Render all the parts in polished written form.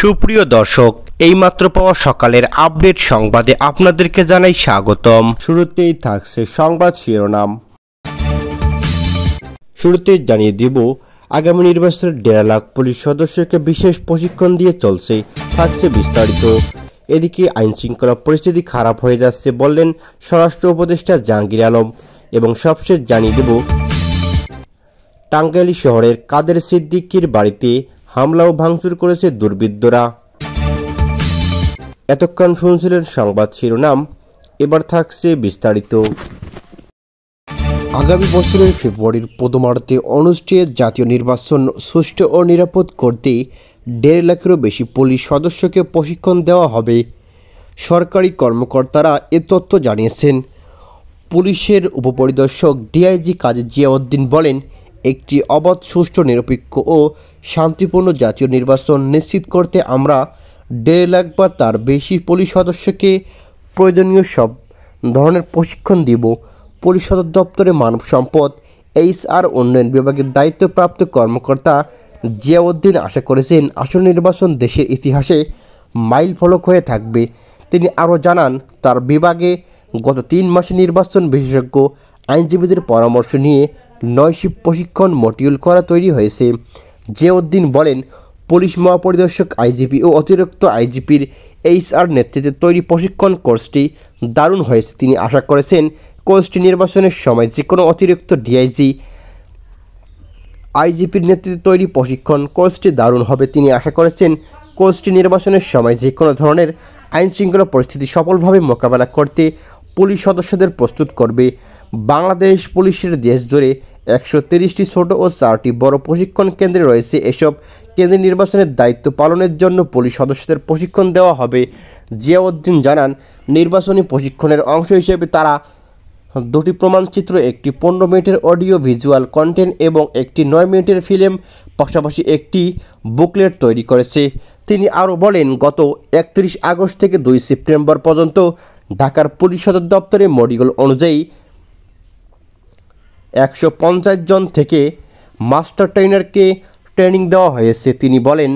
সুপ্রিয় দর্শক, এইমাত্র পাওয়া সকালের আপডেট সংবাদে আপনাদেরকে জানাই স্বাগতম। শুরুতেই থাকছে সংবাদ শিরোনাম। শুরুতেই জানিয়ে দিব, আগামী নির্বাচনের 1.5 লাখ পুলিশ সদস্যকে বিশেষ প্রশিক্ষণ দিয়ে চলছে। থাকছে বিস্তারিত। এদিকে আইন শৃঙ্খলা পরিস্থিতি খারাপ হয়ে যাচ্ছে বললেন স্বরাষ্ট্র উপদেষ্টা জাহাঙ্গীর আলম। এবং সবশেষ জানিয়ে দেব, টাঙ্গাইল শহরের কাদের সিদ্দিকীর বাড়িতে হামলা ও ভাঙচুর করেছে দুর্বৃত্তরা। এতক্ষণ শুনছিলেন সংবাদ শিরোনাম, এবার থাকছে বিস্তারিত। আগামী বছরের ফেব্রুয়ারির প্রথমার্ধে অনুষ্ঠিত জাতীয় নির্বাচন সুষ্ঠু ও নিরাপদ করতে 1.5 লাখেরও বেশি পুলিশ সদস্যকে প্রশিক্ষণ দেওয়া হবে। সরকারি কর্মকর্তারা এ তথ্য জানিয়েছেন। পুলিশের উপপরিদর্শক ডিআইজি কাজী জিয়াউদ্দিন বলেন, একটি অবাধ, সুষ্ঠু, নিরপেক্ষ ও শান্তিপূর্ণ জাতীয় নির্বাচন নিশ্চিত করতে আমরা 1.5 লাখ বা তার বেশি পুলিশ সদস্যকে প্রয়োজনীয় সব ধরনের প্রশিক্ষণ দিব। পুলিশ সদর দপ্তরে মানব সম্পদ HR উন্নয়ন বিভাগের দায়িত্বপ্রাপ্ত কর্মকর্তা জিয়াউদ্দিন আশা করেছেন, আসন্ন নির্বাচন দেশের ইতিহাসে মাইল ফলক হয়ে থাকবে। তিনি আরও জানান, তার বিভাগে গত 3 মাসে নির্বাচন বিশেষজ্ঞ আইনজীবীদের পরামর্শ নিয়ে 9টি প্রশিক্ষণ মডিউল করা তৈরি হয়েছে। জিয়াউদ্দিন বলেন, পুলিশ মহাপরিদর্শক IGP ও অতিরিক্ত IGPর HR নেতৃত্বে তৈরি প্রশিক্ষণ কোর্সটি দারুণ হয়েছে। তিনি আশা করেছেন, কোর্সটি নির্বাচনের সময় যে কোনো অতিরিক্ত DIG IGPর নেতৃত্বে তৈরি প্রশিক্ষণ কোর্সটি দারুণ হবে। তিনি আশা করেছেন, কোর্সটি নির্বাচনের সময় যে কোনো ধরনের আইনশৃঙ্খলা পরিস্থিতি সফলভাবে মোকাবেলা করতে পুলিশ সদস্যদের প্রস্তুত করবে। বাংলাদেশ পুলিশের দেশ জুড়ে 130টি ছোট ও 4টি বড় প্রশিক্ষণ কেন্দ্রে রয়েছে। এসব কেন্দ্রে নির্বাচনের দায়িত্ব পালনের জন্য পুলিশ সদস্যদের প্রশিক্ষণ দেওয়া হবে। জিয়াউদ্দিন জানান, নির্বাচনী প্রশিক্ষণের অংশ হিসেবে তারা 2টি প্রমাণচিত্র, একটি 15 মিনিটের অডিও ভিজুয়াল কন্টেন্ট এবং একটি 9 মিনিটের ফিল্ম, পাশাপাশি একটি বুকলেট তৈরি করেছে। তিনি আরও বলেন, গত 31 আগস্ট থেকে 2 সেপ্টেম্বর পর্যন্ত ঢাকার পুলিশ সদর দপ্তরে মডিউল অনুযায়ী 150 জন থেকে মাস্টার ট্রেনারকে ট্রেনিং দেওয়া হয়েছে। তিনি বলেন,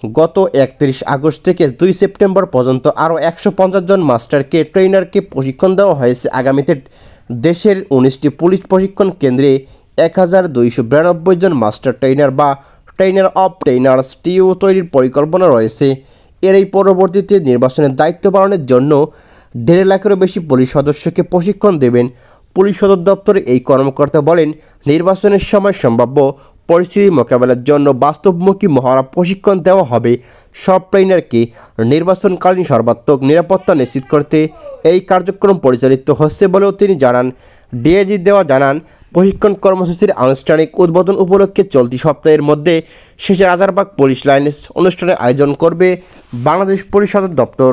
গত 31 আগস্ট থেকে 2 সেপ্টেম্বর পর্যন্ত আরও 150 জন মাস্টারকে ট্রেনারকে প্রশিক্ষণ দেওয়া হয়েছে। আগামীতে দেশের 19টি পুলিশ প্রশিক্ষণ কেন্দ্রে 1292 জন মাস্টার ট্রেনার বা ট্রেনার অফ ট্রেনার্স TO তৈরির পরিকল্পনা রয়েছে। এরই পরবর্তীতে নির্বাচনের দায়িত্ব পালনের জন্য 1.5 লাখেরও বেশি পুলিশ সদস্যকে প্রশিক্ষণ দেবেন। পুলিশ সদর দপ্তরে এই কর্মকর্তা বলেন, নির্বাচনের সময় সম্ভাব্য পরিস্থিতি মোকাবেলার জন্য বাস্তবমুখী মহড়া প্রশিক্ষণ দেওয়া হবে। সব ট্রেনারকে নির্বাচনকালীন সর্বাত্মক নিরাপত্তা নিশ্চিত করতে এই কার্যক্রম পরিচালিত হচ্ছে বলেও তিনি জানান। ডিআইজি দেওয়া জানান, প্রশিক্ষণ কর্মসূচির আনুষ্ঠানিক উদ্বোধন উপলক্ষে চলতি সপ্তাহের মধ্যে শেষে রাজারবাগ পুলিশ লাইনে অনুষ্ঠানের আয়োজন করবে বাংলাদেশ পুলিশ সদর দপ্তর।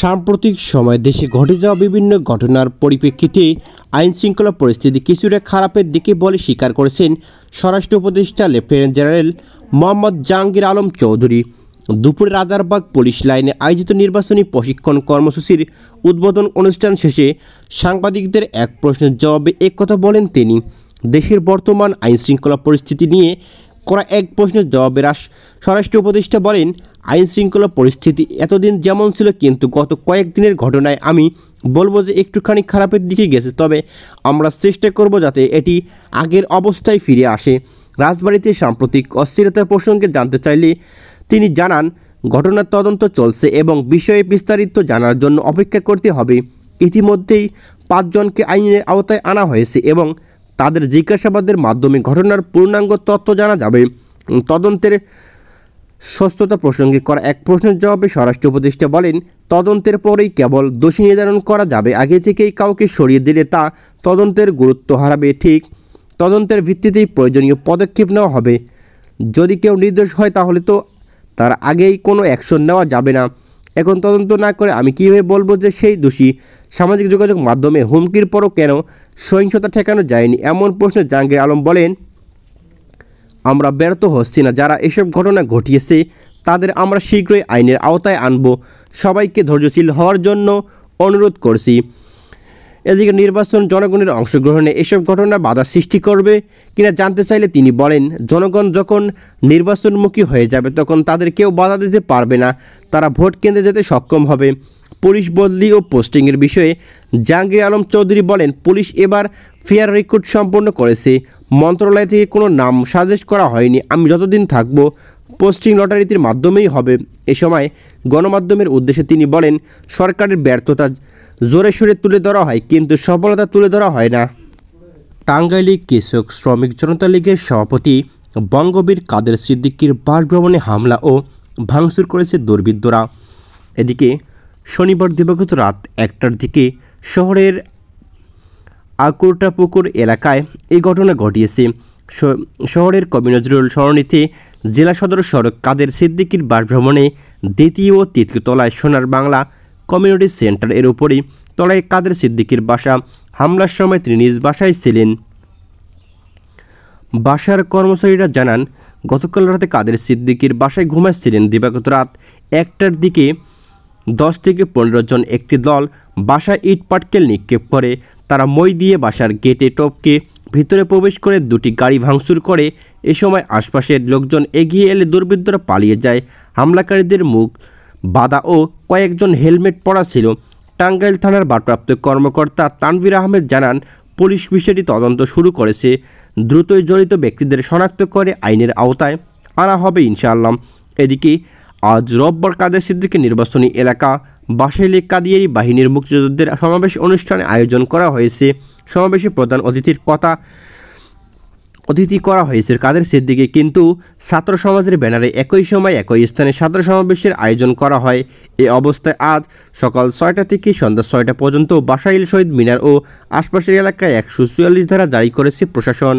সাম্প্রতিক সময়ে দেশে ঘটে যাওয়া বিভিন্ন ঘটনার পরিপ্রেক্ষিতে আইন শৃঙ্খলা পরিস্থিতি কিছুটা খারাপের দিকে বলে স্বীকার করেছেন স্বরাষ্ট্র উপদেষ্টা লেফটেন্যান্ট জেনারেল মোহাম্মদ জাহাঙ্গীর আলম চৌধুরী। দুপুরে রাজারবাগ পুলিশ লাইনে আয়োজিত নির্বাচনী প্রশিক্ষণ কর্মসূচির উদ্বোধন অনুষ্ঠান শেষে সাংবাদিকদের এক প্রশ্নের জবাবে একথা বলেন তিনি। দেশের বর্তমান আইন শৃঙ্খলা পরিস্থিতি নিয়ে করা এক প্রশ্নের জবাবে স্বরাষ্ট্র উপদেষ্টা বলেন, আইন শৃঙ্খলা পরিস্থিতি এতদিন যেমন ছিল, কিন্তু গত কয়েকদিনের ঘটনায় আমি বলবো যে একটুখানি খারাপের দিকে গেছে। তবে আমরা চেষ্টা করব যাতে এটি আগের অবস্থায় ফিরে আসে। রাজবাড়ীতে সাম্প্রতিক অস্থিরতার প্রসঙ্গে জানতে চাইলে তিনি জানান, ঘটনার তদন্ত চলছে এবং বিষয়ে বিস্তারিত জানার জন্য অপেক্ষা করতে হবে। ইতিমধ্যেই 5 জনকে আইনের আওতায় আনা হয়েছে এবং তাদের জিজ্ঞাসাবাদের মাধ্যমে ঘটনার পূর্ণাঙ্গ তথ্য জানা যাবে। তদন্তের সুস্থতা প্রসঙ্গে করা এক প্রশ্নের জবাবে স্বরাষ্ট্র উপদেষ্টা বলেন, তদন্তের পরেই কেবল দোষী নির্ধারণ করা যাবে। আগে থেকেই কাউকে সরিয়ে দিলে তা তদন্তের গুরুত্ব হারাবে। ঠিক তদন্তের ভিত্তিতেই প্রয়োজনীয় পদক্ষেপ নেওয়া হবে। যদি কেউ নির্দোষ হয় তাহলে তো তার আগেই কোনো অ্যাকশন নেওয়া যাবে না। এখন তদন্ত না করে আমি কীভাবে বলবো যে সেই দোষী? সামাজিক যোগাযোগ মাধ্যমে হুমকির পরও কেন সহিংসতা ঠেকানো যায়নি, এমন প্রশ্নে জাহাঙ্গীর আলম বলেন, আমরা ব্যর্থ হচ্ছি না। যারা এসব ঘটনা ঘটিয়েছে তাদের আমরা শীঘ্রই আইনের আওতায় আনব। সবাইকে ধৈর্যশীল হওয়ার জন্য অনুরোধ করছি। এদিকে নির্বাচন জনগণের অংশগ্রহণে এসব ঘটনা বাধা সৃষ্টি করবে কিনা জানতে চাইলে তিনি বলেন, জনগণ যখন নির্বাচনমুখী হয়ে যাবে তখন তাদের কেউ বাধা দিতে পারবে না, তারা ভোট কেন্দ্রে যেতে সক্ষম হবে। পুলিশ বদলি ও পোস্টিংয়ের বিষয়ে জাহাঙ্গীর আলম চৌধুরী বলেন, পুলিশ এবার ফেয়ার রিক্রুট সম্পন্ন করেছে। মন্ত্রণালয় থেকে কোনো নাম সাজেস্ট করা হয়নি। আমি যতদিন থাকব পোস্টিং লটারিটির মাধ্যমেই হবে। এ সময় গণমাধ্যমের উদ্দেশ্যে তিনি বলেন, সরকারের ব্যর্থতা জোরে সোরে তুলে ধরা হয় কিন্তু সফলতা তুলে ধরা হয় না। টাঙ্গাইলে কৃষক শ্রমিক জনতা লীগের সভাপতি বঙ্গবীর কাদের সিদ্দিকীর বাসভবনে হামলা ও ভাঙচুর করেছে দুর্বৃত্তরা। এদিকে শনিবার দিবাগত রাত 1টার দিকে শহরের আকুরটাপুকুর এলাকায় এই ঘটনা ঘটিয়েছে। শহরের কবি নজরুল সরণিতে জেলা সদর সড়ক কাদের সিদ্দিকীর বাসভবনে দ্বিতীয় ও তৃতীয় তলায় সোনার বাংলা কমিউনিটি সেন্টার এর উপরেই তলায় কাদের সিদ্দিকীর বাসা। হামলার সময় তিনি নিজ বাসায় ছিলেন। বাসার কর্মচারীরা জানান, গতকাল রাতে কাদের সিদ্দিকীর বাসায় ঘুমাচ্ছিলেন। দিবাগত রাত 1টার দিকে 10 থেকে 15 জন একটি দল বাসায় ইট পাটকেল নিক্ষেপ করে। তারা মই দিয়ে বাসার গেটে টপকে ভিতরে প্রবেশ করে 2টি গাড়ি ভাঙচুর করে। এ সময় আশপাশের লোকজন এগিয়ে এলে দুর্বৃত্তরা পালিয়ে যায়। হামলাকারীদের মুখ বাধা ও কয়েকজন হেলমেট পরা ছিল। টাঙ্গাইল থানার ভারপ্রাপ্ত কর্মকর্তা তানভীর আহমেদ জানান, পুলিশ বিষয়টি তদন্ত শুরু করেছে। দ্রুতই জড়িত ব্যক্তিদের শনাক্ত করে আইনের আওতায় আনা হবে ইনশাআল্লাহ। এদিকে আজ রোববার কাদের সিদ্দিকীর নির্বাচনী এলাকা বাসাইলে কাদিয়ারি বাহিনীর মুক্তিযোদ্ধাদের সমাবেশ অনুষ্ঠানে আয়োজন করা হয়েছে। সমাবেশে প্রধান অতিথি করা হয়েছে কাদের সিদ্দিকী, কিন্তু ছাত্র সমাজের ব্যানারে একই সময় একই স্থানে ছাত্র সমাবেশের আয়োজন করা হয়। এ অবস্থায় আজ সকাল 6টা থেকে সন্ধ্যা 6টা পর্যন্ত বাসাইল শহীদ মিনার ও আশপাশের এলাকায় 144 ধারা জারি করেছে প্রশাসন।